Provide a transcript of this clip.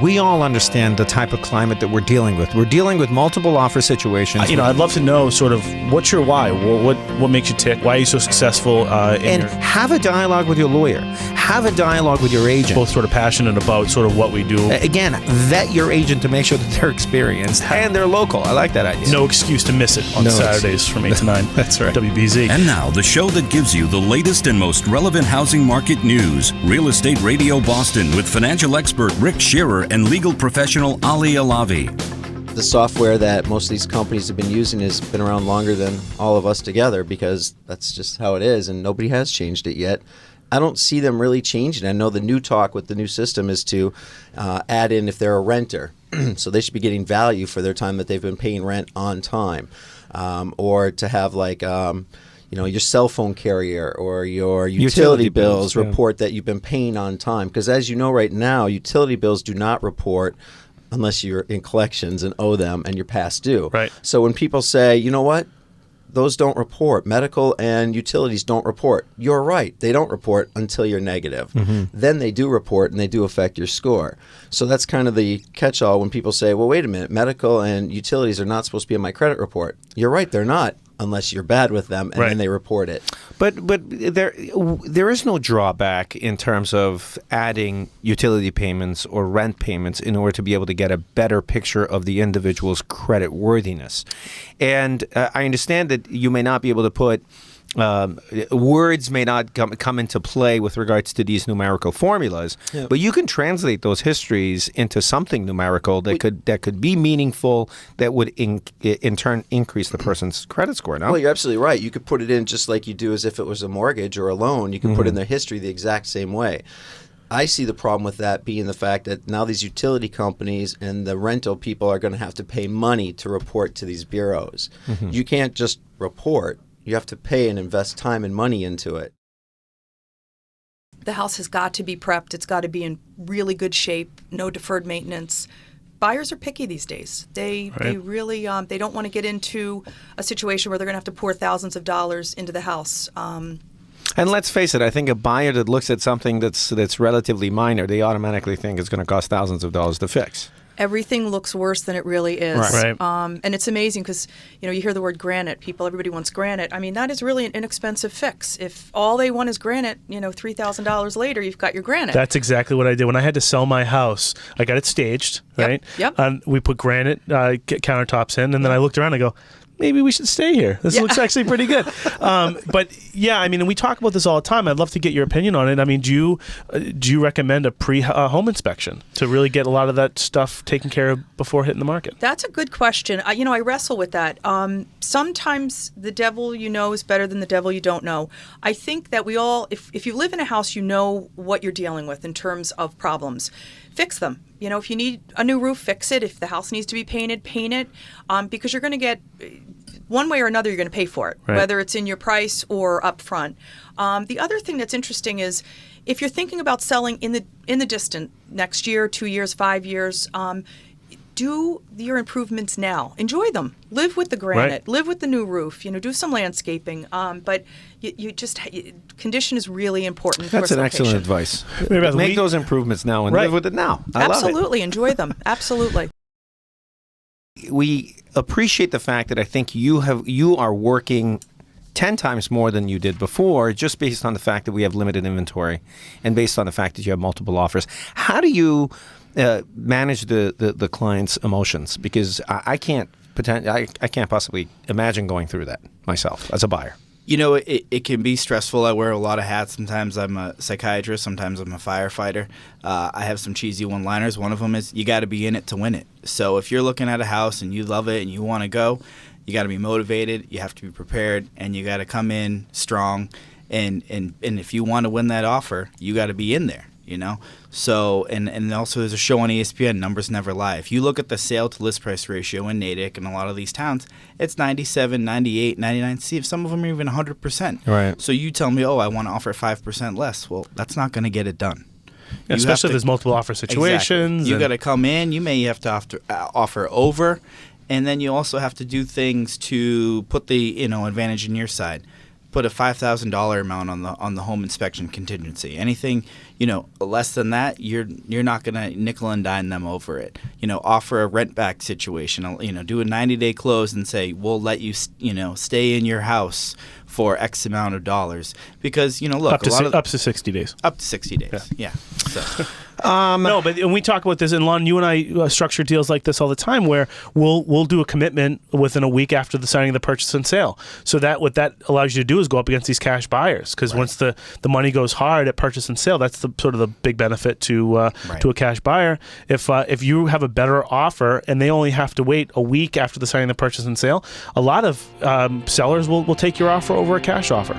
We all understand the type of climate that we're dealing with. We're dealing with multiple offer situations. I'd love to know sort of what's your why? What makes you tick? Why are you so successful? Have a dialogue with your lawyer. Have a dialogue with your agent. Both sort of passionate about sort of what we do. Again, vet your agent to make sure that they're experienced and they're local. I like that idea. No excuse to miss it on Saturdays from 8 to 9. That's right. WBZ. And now, the show that gives you the latest and most relevant housing market news. Real Estate Radio Boston with financial expert Rick Shearer and legal professional Ali Alavi. The software that most of these companies have been using has been around longer than all of us together because that's just how it is, and nobody has changed it yet. I don't see them really changing. I know the new talk with the new system is to add in if they're a renter. So they should be getting value for their time that they've been paying rent on time. Or to have like your cell phone carrier or your utility bills report that you've been paying on time. Because as you know right now, utility bills do not report unless you're in collections and owe them and you're past due. Right. So when people say, you know what, those don't report, medical and utilities don't report, you're right. They don't report until you're negative. Mm-hmm. Then they do report and they do affect your score. So that's kind of the catch-all when people say, well, wait a minute, medical and utilities are not supposed to be in my credit report. You're right, they're not. Unless you're bad with them, and then they report it. But there is no drawback in terms of adding utility payments or rent payments in order to be able to get a better picture of the individual's credit worthiness. And I understand that you may not be able to put words may not come into play with regards to these numerical formulas, but you can translate those histories into something numerical that could be meaningful, that would in turn increase the person's credit score. No? Well, you're absolutely right. You could put it in just like you do as if it was a mortgage or a loan. You can put in their history the exact same way. I see the problem with that being the fact that now these utility companies and the rental people are going to have to pay money to report to these bureaus. Mm-hmm. You can't just report. You have to pay and invest time and money into it. The house has got to be prepped. It's got to be in really good shape, no deferred maintenance. Buyers are picky these days. They really they don't want to get into a situation where they're going to have to pour thousands of dollars into the house. And let's face it, I think a buyer that looks at something that's relatively minor, they automatically think it's going to cost thousands of dollars to fix. Everything looks worse than it really is. Right. And it's amazing because, you hear the word granite. Everybody wants granite. I mean, that is really an inexpensive fix. If all they want is granite, $3,000 later, you've got your granite. That's exactly what I did. When I had to sell my house, I got it staged, right? Yep. And we put granite countertops in, and then I looked around and I go, maybe we should stay here. This looks actually pretty good. But yeah, and we talk about this all the time. I'd love to get your opinion on it. I mean, do you recommend a pre-home inspection to really get a lot of that stuff taken care of before hitting the market? That's a good question. I wrestle with that. Sometimes the devil is better than the devil you don't know. I think that we all, if you live in a house, you know what you're dealing with in terms of problems. Fix them. If you need a new roof, fix it. If the house needs to be painted, paint it. Because you're going to get, one way or another, you're going to pay for it, whether it's in your price or up front. The other thing that's interesting is if you're thinking about selling in the distant, next year, 2 years, 5 years, do your improvements now. Enjoy them. Live with the granite. Live with the new roof. Do some landscaping. But condition is really important. That's an excellent advice. Make those improvements now and live with it now. I love it. Absolutely. Enjoy them. Absolutely. We appreciate the fact that I think you are working 10 times more than you did before, just based on the fact that we have limited inventory and based on the fact that you have multiple offers. How do you manage the client's emotions? Because I can't possibly imagine going through that myself as a buyer. It can be stressful. I wear a lot of hats. Sometimes I'm a psychiatrist. Sometimes I'm a firefighter. I have some cheesy one-liners. One of them is, you got to be in it to win it. So if you're looking at a house and you love it and you want to go, you got to be motivated. You have to be prepared, and you got to come in strong. And if you want to win that offer, you got to be in there. So and also there's a show on ESPN, Numbers Never Lie. If you look at the sale to list price ratio in Natick and a lot of these towns, it's 97, 98, 99. See, if some of them are even 100%. Right. So you tell me, I want to offer 5% less. Well, that's not going to get it done. Yeah, especially if there's multiple offer situations. Exactly. You got to come in. You may have to offer over, and then you also have to do things to put the advantage in your side. put a $5,000 amount on the home inspection contingency. Anything, less than that, you're not going to nickel and dime them over it. Offer a rent back situation. Do a 90-day close and say we'll let you stay in your house for X amount of dollars, because look, up to 60 days. Up to 60 days. Yeah. So. No, but when we talk about this, and Lon, you and I structure deals like this all the time, where we'll do a commitment within a week after the signing of the purchase and sale. So that what that allows you to do is go up against these cash buyers, because once the money goes hard at purchase and sale, that's the sort of the big benefit to a cash buyer. If you have a better offer and they only have to wait a week after the signing of the purchase and sale, a lot of sellers will take your offer over a cash offer.